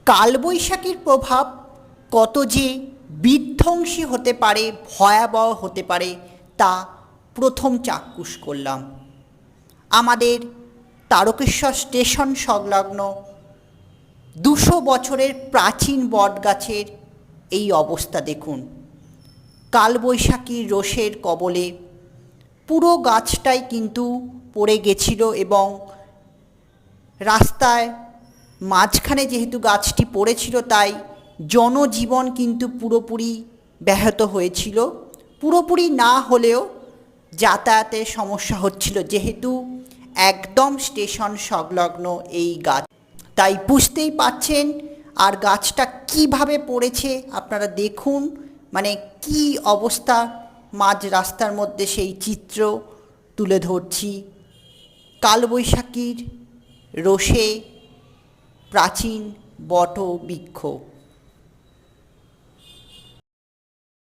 কালবৈশাখীর প্রভাব কত যে বিধ্বংসী হতে পারে, ভয়াবহ হতে পারে, তা প্রথম চাক্ষুষ করলাম। আমাদের তারকেশ্বর স্টেশন সংলগ্ন 200 বছরের প্রাচীন বটগাছের এই অবস্থা দেখুন। কালবৈশাখীর রোষের কবলে পুরো গাছটাই কিন্তু পড়ে গেছিল এবং রাস্তায় মাঝখানে যেহেতু গাছটি পড়েছিল তাই জনজীবন কিন্তু পুরোপুরি ব্যাহত হয়েছিল। পুরোপুরি না হলেও যাতায়াতের সমস্যা হচ্ছিল, যেহেতু একদম স্টেশন সংলগ্ন এই গাছ, তাই বুঝতেই পাচ্ছেন। আর গাছটা কিভাবে পড়েছে আপনারা দেখুন, মানে কি অবস্থা। মাঝ রাস্তার মধ্যে সেই চিত্র তুলে ধরছি। কালবৈশাখীর রোষে প্রাচীন বটবৃক্ষ।